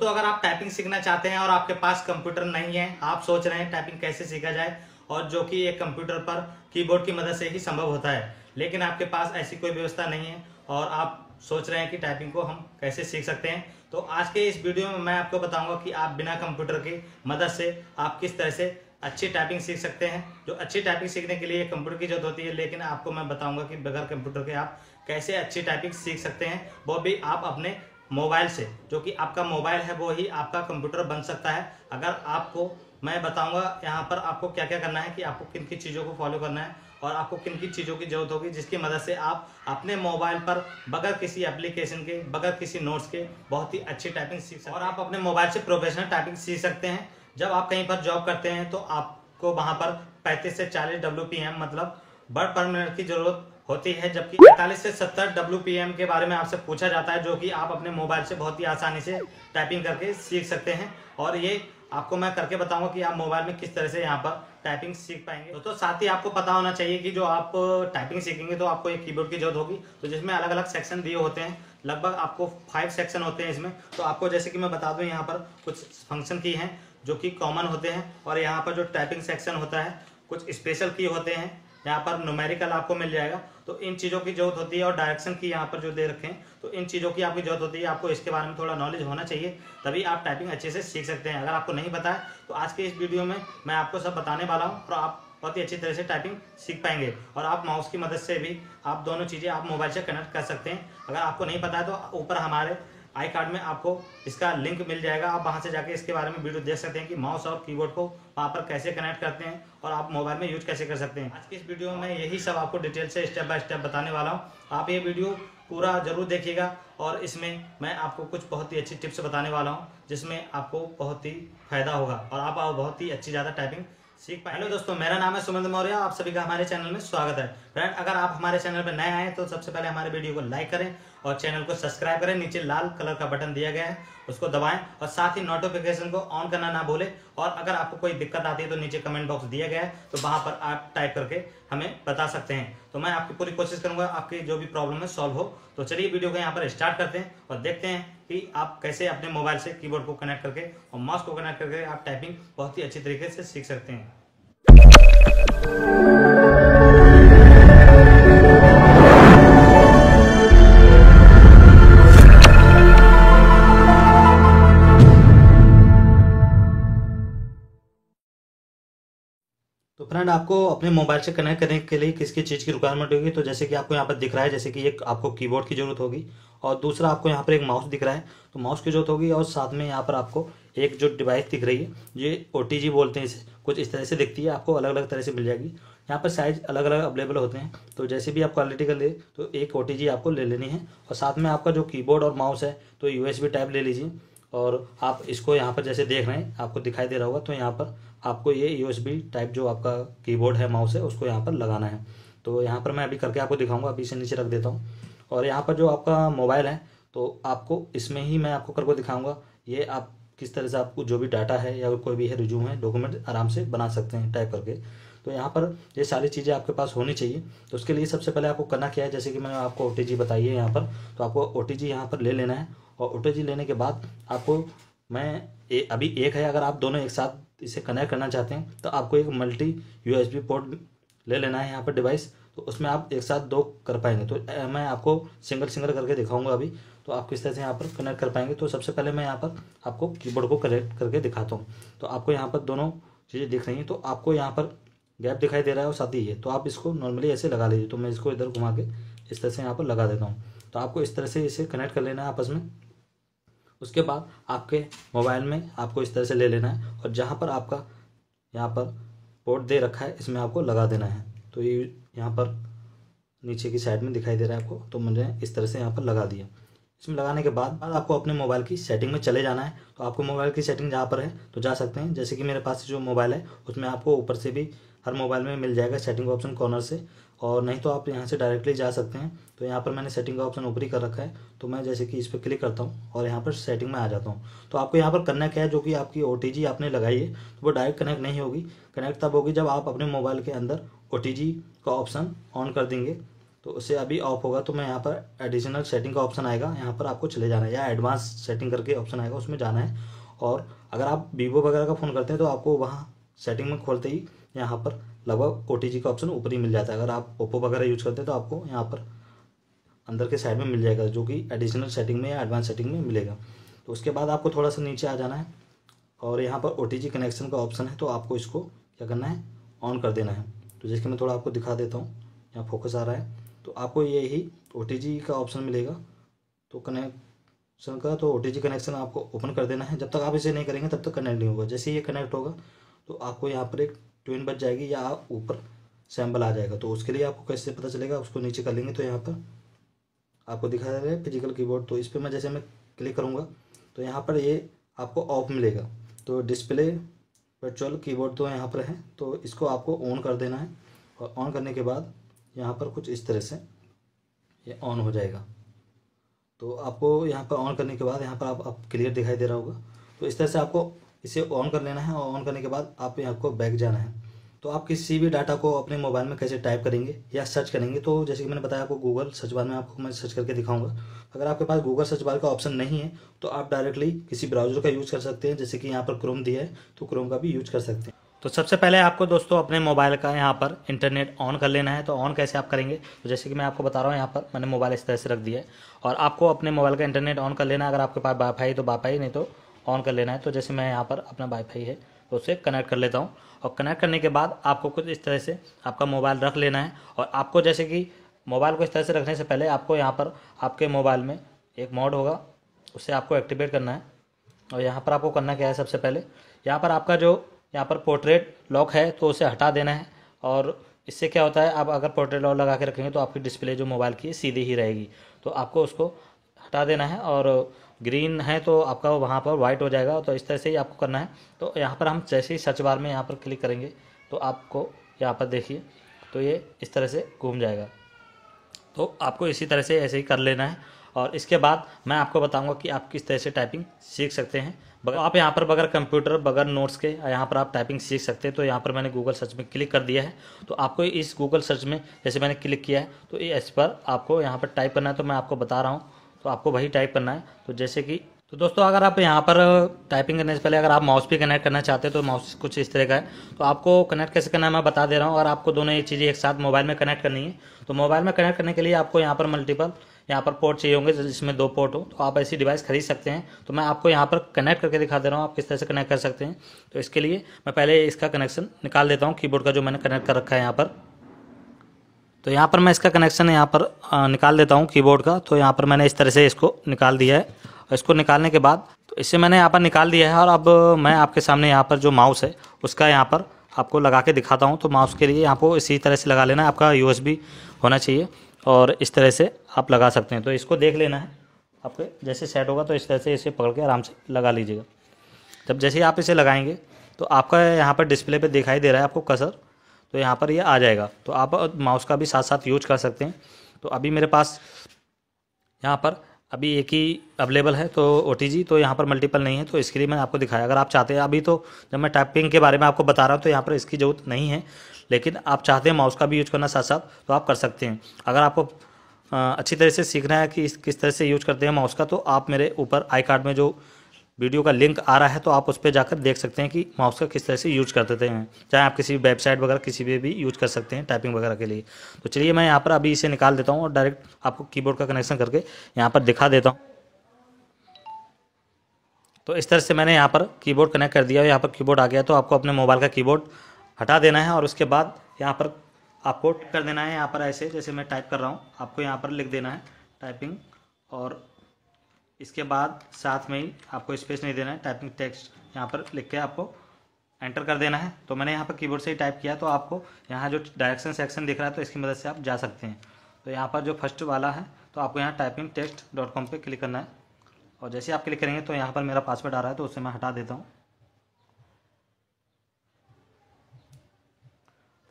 दोस्तों, अगर आप टाइपिंग सीखना चाहते हैं और आपके पास कंप्यूटर नहीं है, आप सोच रहे हैं टाइपिंग कैसे सीखा जाए, और जो कि एक कंप्यूटर पर कीबोर्ड की मदद से ही संभव होता है, लेकिन आपके पास ऐसी कोई व्यवस्था नहीं है और आप सोच रहे हैं कि टाइपिंग को हम कैसे सीख सकते हैं, तो आज के इस वीडियो में मैं आपको बताऊंगा कि आप बिना कंप्यूटर की मदद से आप किस तरह से अच्छी टाइपिंग सीख सकते हैं। जो अच्छी टाइपिंग सीखने के लिए कंप्यूटर की जरूरत होती है, लेकिन आपको मैं बताऊंगा कि बगैर कंप्यूटर के आप कैसे अच्छी टाइपिंग सीख सकते हैं, वो भी आप अपने मोबाइल से। जो कि आपका मोबाइल है वो ही आपका कंप्यूटर बन सकता है। अगर आपको मैं बताऊंगा यहाँ पर आपको क्या क्या करना है, कि आपको किन किन चीज़ों को फॉलो करना है और आपको किन किन चीज़ों की जरूरत होगी, जिसकी मदद से आप अपने मोबाइल पर बगैर किसी एप्लीकेशन के, बगैर किसी नोट्स के बहुत ही अच्छी टाइपिंग सीख सकते हैं और आप अपने मोबाइल से प्रोफेशनल टाइपिंग सीख सकते हैं। जब आप कहीं पर जॉब करते हैं तो आपको वहाँ पर 35 से 40 WPM मतलब वर्ड पर मिनट की जरूरत होती है, जबकि 45 से 70 WPM के बारे में आपसे पूछा जाता है, जो कि आप अपने मोबाइल से बहुत ही आसानी से टाइपिंग करके सीख सकते हैं। और ये आपको मैं करके बताऊंगा कि आप मोबाइल में किस तरह से यहाँ पर टाइपिंग सीख पाएंगे। तो साथ ही आपको पता होना चाहिए कि जो आप टाइपिंग सीखेंगे तो आपको एक कीबोर्ड की जरूरत होगी, तो जिसमें अलग अलग सेक्शन दिए होते हैं। लगभग आपको 5 सेक्शन होते हैं इसमें। तो आपको जैसे कि मैं बता दूं, यहाँ पर कुछ फंक्शन की हैं जो कि कॉमन होते हैं, और यहाँ पर जो टाइपिंग सेक्शन होता है कुछ स्पेशल की होते हैं। यहाँ पर न्यूमेरिकल आपको मिल जाएगा, तो इन चीज़ों की जरूरत होती है। और डायरेक्शन की यहाँ पर जो दे रखे हैं, तो इन चीज़ों की आपकी जरूरत होती है। आपको इसके बारे में थोड़ा नॉलेज होना चाहिए, तभी आप टाइपिंग अच्छे से सीख सकते हैं। अगर आपको नहीं पता है तो आज के इस वीडियो में मैं आपको सब बताने वाला हूँ, और आप बहुत ही अच्छी तरह से टाइपिंग सीख पाएंगे। और आप माउस की मदद से भी आप दोनों चीज़ें आप मोबाइल से कनेक्ट कर सकते हैं। अगर आपको नहीं पता है तो ऊपर हमारे आई कार्ड में आपको इसका लिंक मिल जाएगा, आप वहां से जाके इसके बारे में वीडियो देख सकते हैं कि माउस और कीबोर्ड को वहां पर कैसे कनेक्ट करते हैं और आप मोबाइल में यूज कैसे कर सकते हैं। आज की इस वीडियो में यही सब आपको डिटेल से स्टेप बाय स्टेप बताने वाला हूँ। आप ये वीडियो पूरा जरूर देखिएगा, और इसमें मैं आपको कुछ बहुत ही अच्छी टिप्स बताने वाला हूँ, जिसमें आपको बहुत ही फायदा होगा और आप बहुत ही अच्छी ज़्यादा टाइपिंग सीख पाए। हेलो दोस्तों, मेरा नाम है सुमित मौर्य, आप सभी का हमारे चैनल में स्वागत है। फ्रेंड, अगर आप हमारे चैनल पर नए आए तो सबसे पहले हमारे वीडियो को लाइक करें और चैनल को सब्सक्राइब करें। नीचे लाल कलर का बटन दिया गया है, उसको दबाएं, और साथ ही नोटिफिकेशन को ऑन करना ना भूलें। और अगर आपको कोई दिक्कत आती है तो नीचे कमेंट बॉक्स दिया गया है, तो वहां पर आप टाइप करके हमें बता सकते हैं। तो मैं आपकी पूरी कोशिश करूंगा आपकी जो भी प्रॉब्लम है सॉल्व हो। तो चलिए वीडियो को यहाँ पर स्टार्ट करते हैं और देखते हैं कि आप कैसे अपने मोबाइल से कीबोर्ड को कनेक्ट करके और माउस को कनेक्ट करके आप टाइपिंग बहुत ही अच्छी तरीके से सीख सकते हैं। तो फ्रेंड, आपको अपने मोबाइल से कनेक्ट करने के लिए किसकी चीज़ की रिक्वायरमेंट होगी, तो जैसे कि आपको यहाँ पर दिख रहा है, जैसे कि एक आपको कीबोर्ड की जरूरत होगी, और दूसरा आपको यहाँ पर एक माउस दिख रहा है, तो माउस की जरूरत होगी। और साथ में यहाँ पर आपको एक जो डिवाइस दिख रही है, ये OTG बोलते हैं इसे, कुछ इस तरह से दिखती है, आपको अलग अलग तरह से मिल जाएगी। यहाँ पर साइज अलग अलग अवेलेबल होते हैं, तो जैसे भी आप क्वालिटी का ले तो एक OTG आपको ले लेनी है। और साथ में आपका जो कीबोर्ड और माउस है तो USB टाइप ले लीजिए। और आप इसको यहाँ पर जैसे देख रहे हैं, आपको दिखाई दे रहा होगा, तो यहाँ पर आपको ये USB टाइप जो आपका कीबोर्ड है, माउस है, उसको यहाँ पर लगाना है। तो यहाँ पर मैं अभी करके आपको दिखाऊंगा, अभी इसे नीचे रख देता हूँ। और यहाँ पर जो आपका मोबाइल है तो आपको इसमें ही मैं आपको करके दिखाऊंगा, ये आप किस तरह से आपको जो भी डाटा है या कोई भी है रिज्यूम है, डॉक्यूमेंट आराम से बना सकते हैं टाइप करके। तो यहाँ पर ये सारी चीज़ें आपके पास होनी चाहिए। तो उसके लिए सबसे पहले आपको करना क्या है, जैसे कि मैंने आपको OTG बताई है यहाँ पर, तो आपको OTG यहाँ पर ले लेना है। और OTG लेने के बाद आपको अभी एक है, अगर आप दोनों एक साथ इसे कनेक्ट करना चाहते हैं तो आपको एक मल्टी USB पोर्ट ले लेना है यहाँ पर डिवाइस, तो उसमें आप एक साथ 2 कर पाएंगे। तो मैं आपको सिंगल सिंगल करके दिखाऊंगा अभी, तो आप किस तरह से यहाँ पर कनेक्ट कर पाएंगे। तो सबसे पहले मैं यहाँ पर आपको कीबोर्ड को कनेक्ट करके दिखाता हूँ। तो आपको यहाँ पर दोनों चीज़ें दिख रही हैं, तो आपको यहाँ पर गैप दिखाई दे रहा है और साथ ही है, तो आप इसको नॉर्मली ऐसे लगा लीजिए। तो मैं इसको इधर घुमा के इस तरह से यहाँ पर लगा देता हूँ। तो आपको इस तरह से इसे कनेक्ट कर लेना है आपस में। उसके बाद आपके मोबाइल में आपको इस तरह से ले लेना है, और जहाँ पर आपका यहाँ पर पोर्ट दे रखा है इसमें आपको लगा देना है। तो ये यहाँ पर नीचे की साइड में दिखाई दे रहा है आपको, तो मैंने इस तरह से यहाँ पर लगा दिया। इसमें लगाने के बाद आपको अपने मोबाइल की सेटिंग में चले जाना है। तो आपको मोबाइल की सेटिंग जहाँ पर है तो जा सकते हैं, जैसे कि मेरे पास जो मोबाइल है उसमें आपको ऊपर से भी हर मोबाइल में मिल जाएगा सेटिंग ऑप्शन कॉर्नर से, और नहीं तो आप यहाँ से डायरेक्टली जा सकते हैं। तो यहाँ पर मैंने सेटिंग का ऑप्शन ऊपर ही कर रखा है, तो मैं जैसे कि इस पर क्लिक करता हूँ और यहाँ पर सेटिंग में आ जाता हूँ। तो आपको यहाँ पर करना क्या है, जो कि आपकी OTG आपने लगाई है तो वो डायरेक्ट कनेक्ट नहीं होगी। कनेक्ट तब होगी जब आप अपने मोबाइल के अंदर OTG का ऑप्शन ऑन कर देंगे। तो उसे अभी ऑफ होगा, तो मैं यहाँ पर एडिशनल सेटिंग का ऑप्शन आएगा, यहाँ पर आपको चले जाना है, या एडवांस सेटिंग करके ऑप्शन आएगा, उसमें जाना है। और अगर आप वीवो वगैरह का फ़ोन करते हैं तो आपको वहाँ सेटिंग में खोलते ही यहाँ पर लगभग OTG का ऑप्शन ऊपर ही मिल जाता है। अगर आप ओप्पो वगैरह यूज करते हैं तो आपको यहाँ पर अंदर के साइड में मिल जाएगा, जो कि एडिशनल सेटिंग में या एडवांस सेटिंग में मिलेगा। तो उसके बाद आपको थोड़ा सा नीचे आ जाना है और यहाँ पर OTG कनेक्शन का ऑप्शन है, तो आपको इसको क्या करना है, ऑन कर देना है। तो जैसे कि मैं थोड़ा आपको दिखा देता हूँ, यहाँ फोकस आ रहा है, तो आपको यही OTG का ऑप्शन मिलेगा। तो कनेक्शन का, तो OTG कनेक्शन आपको ओपन कर देना है। जब तक आप इसे नहीं करेंगे तब तक कनेक्ट नहीं होगा। जैसे ये कनेक्ट होगा तो आपको यहाँ पर एक ट्विन बच जाएगी या ऊपर सैम्बल आ जाएगा। तो उसके लिए आपको कैसे पता चलेगा, उसको नीचे कर लेंगे तो यहाँ पर आपको दिखा रहा है फिजिकल कीबोर्ड। तो इस पर मैं जैसे मैं क्लिक करूँगा तो यहाँ पर ये आपको ऑफ मिलेगा। तो डिस्प्ले वर्चुअल कीबोर्ड तो यहाँ पर है, तो इसको आपको ऑन कर देना है। और ऑन करने के बाद यहाँ पर कुछ इस तरह से ये ऑन हो जाएगा। तो आपको यहाँ पर ऑन करने के बाद यहाँ पर आप क्लियर दिखाई दे रहा होगा। तो इस तरह से आपको इसे ऑन कर लेना है और ऑन करने के बाद आप यहाँ को बैक जाना है। तो आप किसी भी डाटा को अपने मोबाइल में कैसे टाइप करेंगे या सर्च करेंगे, तो जैसे कि मैंने बताया आपको गूगल सर्च बार में आपको मैं सर्च करके दिखाऊंगा। अगर आपके पास गूगल सर्च बार का ऑप्शन नहीं है तो आप डायरेक्टली किसी ब्राउजर का यूज़ कर सकते हैं, जैसे कि यहाँ पर क्रोम दिया है तो क्रोम का भी यूज कर सकते हैं। तो सबसे पहले आपको दोस्तों अपने मोबाइल का यहाँ पर इंटरनेट ऑन कर लेना है। तो ऑन कैसे आप करेंगे, तो जैसे कि मैं आपको बता रहा हूँ, यहाँ पर मैंने मोबाइल इस तरह से रख दिया है और आपको अपने मोबाइल का इंटरनेट ऑन कर लेना है। अगर आपके पास वाईफाई तो वाईफाई, नहीं तो ऑन कर लेना है। तो जैसे मैं यहाँ पर अपना वाईफाई है तो उसे कनेक्ट कर लेता हूँ और कनेक्ट करने के बाद आपको कुछ इस तरह से आपका मोबाइल रख लेना है। और आपको जैसे कि मोबाइल को इस तरह से रखने से पहले आपको यहाँ पर आपके मोबाइल में एक मोड होगा, उसे आपको एक्टिवेट करना है। और यहाँ पर आपको करना क्या है, सबसे पहले यहाँ पर आपका जो यहाँ पर पोर्ट्रेट लॉक है तो उसे हटा देना है। और इससे क्या होता है, आप अगर पोर्ट्रेट लॉक लगा के रखेंगे तो आपकी डिस्प्ले जो मोबाइल की है सीधी ही रहेगी। तो आपको उसको हटा देना है और ग्रीन है तो आपका वहाँ पर वाइट हो जाएगा। तो इस तरह से ही आपको करना है। तो यहाँ पर हम जैसे ही सर्च बार में यहाँ पर क्लिक करेंगे तो आपको यहाँ पर देखिए तो ये इस तरह से घूम जाएगा। तो आपको इसी तरह से ऐसे ही कर लेना है। और इसके बाद मैं आपको बताऊंगा कि आप किस तरह से टाइपिंग सीख सकते हैं। आप यहाँ पर बगैर कंप्यूटर बगैर नोट्स के यहाँ पर आप टाइपिंग सीख सकते हैं। तो यहाँ पर मैंने गूगल सर्च में क्लिक कर दिया है। तो आपको इस गूगल सर्च में जैसे मैंने क्लिक किया है तो इस पर आपको यहाँ पर टाइप करना है। तो मैं आपको बता रहा हूँ, तो आपको वही टाइप करना है। तो जैसे कि तो दोस्तों अगर आप यहाँ पर टाइपिंग करने से पहले अगर आप माउस भी कनेक्ट करना चाहते हैं तो माउस कुछ इस तरह का है। तो आपको कनेक्ट कैसे करना है मैं बता दे रहा हूँ। और आपको दोनों ये चीज़ें एक साथ मोबाइल में कनेक्ट करनी है। तो मोबाइल में कनेक्ट करने के लिए आपको यहाँ पर मल्टीपल यहाँ पर पोर्ट चाहिए होंगे, जिसमें 2 पोर्ट हो। तो आप ऐसी डिवाइस खरीद सकते हैं। तो मैं आपको यहाँ पर कनेक्ट करके दिखा दे रहा हूँ आप किस तरह से कनेक्ट कर सकते हैं। तो इसके लिए मैं पहले इसका कनेक्शन निकाल देता हूँ कीबोर्ड का, जो मैंने कनेक्ट कर रखा है यहाँ पर। तो यहाँ पर मैं इसका कनेक्शन यहाँ पर निकाल देता हूँ कीबोर्ड का। तो यहाँ पर मैंने इस तरह से इसको निकाल दिया है। और इसको निकालने के बाद तो इसे मैंने यहाँ पर निकाल दिया है। और अब मैं आपके सामने यहाँ पर जो माउस है उसका यहाँ पर आपको लगा के दिखाता हूँ। तो माउस के लिए यहाँ को इसी तरह से लगा लेना है। आपका USB होना चाहिए और इस तरह से आप लगा सकते हैं। तो इसको देख लेना है, आपके जैसे सेट होगा तो इस तरह से इसे पकड़ के आराम से लगा लीजिएगा। जब जैसे ही आप इसे लगाएंगे तो आपका यहाँ पर डिस्प्ले पे दिखाई दे रहा है आपको कर्सर, तो यहाँ पर ये आ जाएगा। तो आप माउस का भी साथ साथ यूज कर सकते हैं। तो अभी मेरे पास यहाँ पर अभी एक ही अवेलेबल है तो OTG, तो यहाँ पर मल्टीपल नहीं है। तो इसके लिए मैंने आपको दिखाया। अगर आप चाहते हैं, अभी तो जब मैं टाइपिंग के बारे में आपको बता रहा हूँ तो यहाँ पर इसकी ज़रूरत नहीं है, लेकिन आप चाहते हैं माउस का भी यूज करना साथ साथ तो आप कर सकते हैं। अगर आपको अच्छी तरह से सीखना है कि किस तरह से यूज करते हैं माउस का, तो आप मेरे ऊपर आई कार्ड में जो वीडियो का लिंक आ रहा है तो आप उस पर जाकर देख सकते हैं कि माउस का किस तरह से यूज करते हैं। चाहे आप किसी वेबसाइट वगैरह किसी भी यूज कर सकते हैं टाइपिंग वगैरह के लिए। तो चलिए मैं यहाँ पर अभी इसे निकाल देता हूँ और डायरेक्ट आपको कीबोर्ड का कनेक्शन करके यहाँ पर दिखा देता हूँ। तो इस तरह से मैंने यहाँ पर कीबोर्ड कनेक्ट कर दिया। यहाँ पर कीबोर्ड आ गया। तो आपको अपने मोबाइल का कीबोर्ड हटा देना है और उसके बाद यहाँ पर आपको कर देना है। यहाँ पर ऐसे जैसे मैं टाइप कर रहा हूँ आपको यहाँ पर लिख देना है टाइपिंग, और इसके बाद साथ में ही आपको स्पेस नहीं देना है। टाइपिंग टेक्स्ट यहाँ पर लिख के आपको एंटर कर देना है। तो मैंने यहाँ पर कीबोर्ड से ही टाइप किया। तो आपको यहाँ जो डायरेक्शन सेक्शन दिख रहा है तो इसकी मदद से आप जा सकते हैं। तो यहाँ पर जो फर्स्ट वाला है तो आपको यहाँ typingtext.com पे क्लिक करना है। और जैसे आप क्लिक करेंगे तो यहाँ पर मेरा पासवर्ड आ रहा है तो उसे मैं हटा देता हूँ।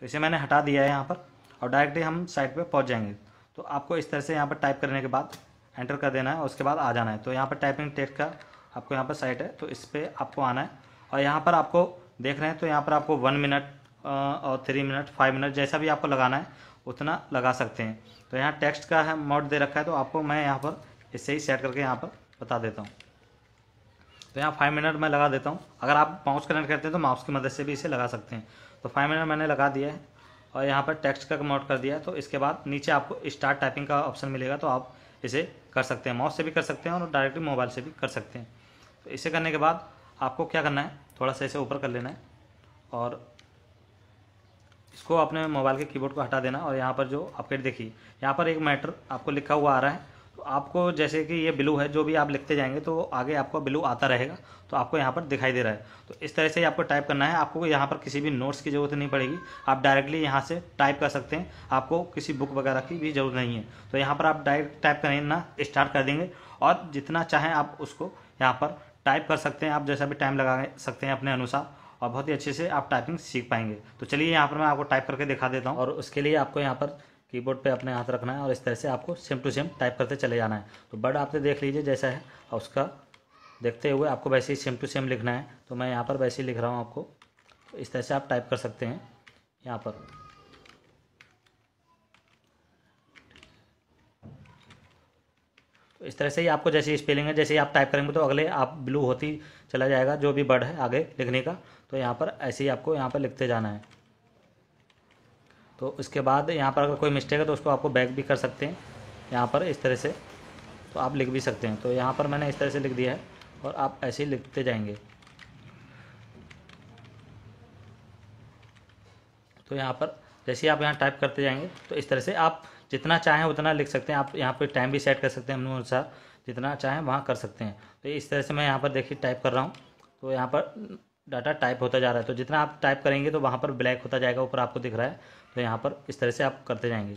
तो इसे मैंने हटा दिया है यहाँ पर और डायरेक्टली हम साइट पे पहुँच जाएंगे। तो आपको इस तरह से यहाँ पर टाइप करने के बाद एंटर कर देना है और उसके बाद आ जाना है। तो यहाँ पर टाइपिंग टेक्स्ट का आपको यहाँ पर साइट है तो इस पर आपको आना है। और यहाँ पर आपको देख रहे हैं तो यहाँ पर आपको 1 मिनट और 3 मिनट 5 मिनट जैसा भी आपको लगाना है उतना लगा सकते हैं। तो यहाँ टेक्स्ट का है मोड दे रखा है, तो आपको मैं यहाँ पर इससे ही सेट करके यहाँ पर बता देता हूँ। तो यहाँ 5 मिनट मैं लगा देता हूँ। अगर आप माउस कनेक्ट करते हैं तो माउस की मदद से भी इसे लगा सकते हैं। तो 5 मिनट मैंने लगा दिया है और यहाँ पर टेक्स्ट का मोड कर दिया है। तो इसके बाद नीचे आपको स्टार्ट टाइपिंग का ऑप्शन मिलेगा, तो आप इसे कर सकते हैं, माउस से भी कर सकते हैं और डायरेक्टली मोबाइल से भी कर सकते हैं। तो इसे करने के बाद आपको क्या करना है, थोड़ा सा इसे ऊपर कर लेना है और इसको अपने मोबाइल के कीबोर्ड को हटा देना। और यहाँ पर जो आपके देखिए यहाँ पर एक मैटर आपको लिखा हुआ आ रहा है, तो आपको जैसे कि ये ब्लू है, जो भी आप लिखते जाएंगे तो आगे आपको ब्लू आता रहेगा, तो आपको यहाँ पर दिखाई दे रहा है। तो इस तरह से आपको टाइप करना है। आपको यहाँ पर किसी भी नोट्स की ज़रूरत नहीं पड़ेगी, आप डायरेक्टली यहाँ से टाइप कर सकते हैं, आपको किसी बुक वगैरह की भी ज़रूरत नहीं है। तो यहाँ पर आप डायरेक्ट टाइप करेंगे ना, स्टार्ट कर देंगे और जितना चाहें आप उसको यहाँ पर टाइप कर सकते हैं। आप जैसा भी टाइम लगा सकते हैं अपने अनुसार और बहुत ही अच्छे से आप टाइपिंग सीख पाएंगे। तो चलिए यहाँ पर मैं आपको टाइप करके दिखा देता हूँ। और उसके लिए आपको यहाँ पर कीबोर्ड पे अपने हाथ रखना है और इस तरह से आपको सेम टू सेम टाइप करते चले जाना है। तो वर्ड आपने देख लीजिए जैसा है और उसका देखते हुए आपको वैसे ही सेम टू सेम लिखना है। तो मैं यहाँ पर वैसे ही लिख रहा हूँ आपको, तो इस तरह से आप टाइप कर सकते हैं यहाँ पर। तो इस तरह से ही आपको जैसे स्पेलिंग है, जैसे ही आप टाइप करेंगे तो अगले आप ब्लू होती चला जाएगा जो भी वर्ड है आगे लिखने का। तो यहाँ पर ऐसे ही आपको यहाँ पर लिखते जाना है। तो उसके बाद यहाँ पर अगर कोई मिस्टेक है तो उसको आपको बैक भी कर सकते हैं यहाँ पर इस तरह से, तो आप लिख भी सकते हैं। तो यहाँ पर मैंने इस तरह से लिख दिया है और आप ऐसे ही लिखते जाएंगे। तो यहाँ पर जैसे ही आप यहाँ टाइप करते जाएंगे तो इस तरह से आप जितना चाहें उतना लिख सकते हैं। आप यहाँ पर टाइम भी सेट कर सकते हैं अपने अनुसार, जितना चाहें वहाँ कर सकते हैं। तो इस तरह से मैं यहाँ पर देखिए टाइप कर रहा हूँ, तो यहाँ पर डाटा टाइप होता जा रहा है। तो जितना आप टाइप करेंगे तो वहाँ पर ब्लैक होता जाएगा, ऊपर आपको दिख रहा है। तो यहाँ पर इस तरह से आप करते जाएंगे।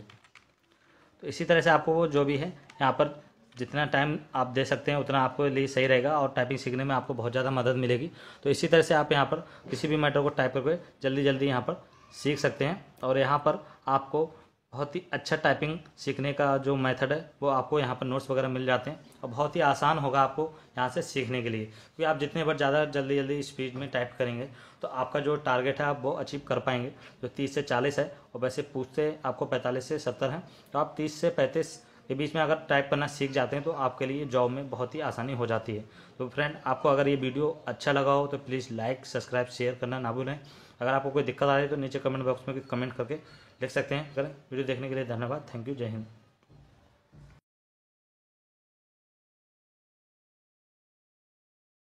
तो इसी तरह से आपको वो जो भी है यहाँ पर जितना टाइम आप दे सकते हैं उतना आपको लिए सही रहेगा और टाइपिंग सीखने में आपको बहुत ज़्यादा मदद मिलेगी। तो इसी तरह से आप यहाँ पर किसी भी मैटर को टाइप करके जल्दी जल्दी यहाँ पर सीख सकते हैं। और यहाँ पर आपको बहुत ही अच्छा टाइपिंग सीखने का जो मेथड है वो आपको यहाँ पर नोट्स वगैरह मिल जाते हैं और बहुत ही आसान होगा आपको यहाँ से सीखने के लिए, क्योंकि आप जितने बार ज़्यादा जल्दी स्पीड में टाइप करेंगे तो आपका जो टारगेट है आप वो अचीव कर पाएंगे। जो 30 से 40 है और वैसे पूछते आपको 45 से 70 हैं, तो आप 30 से 35 के बीच में अगर टाइप करना सीख जाते हैं तो आपके लिए जॉब में बहुत ही आसानी हो जाती है। तो फ्रेंड, आपको अगर ये वीडियो अच्छा लगा हो तो प्लीज़ लाइक सब्सक्राइब शेयर करना ना भूलें। अगर आपको कोई दिक्कत आ रही है तो नीचे कमेंट बॉक्स में कमेंट करके लिख सकते हैं। करें वीडियो देखने के लिए धन्यवाद। Thank you. जय हिंद।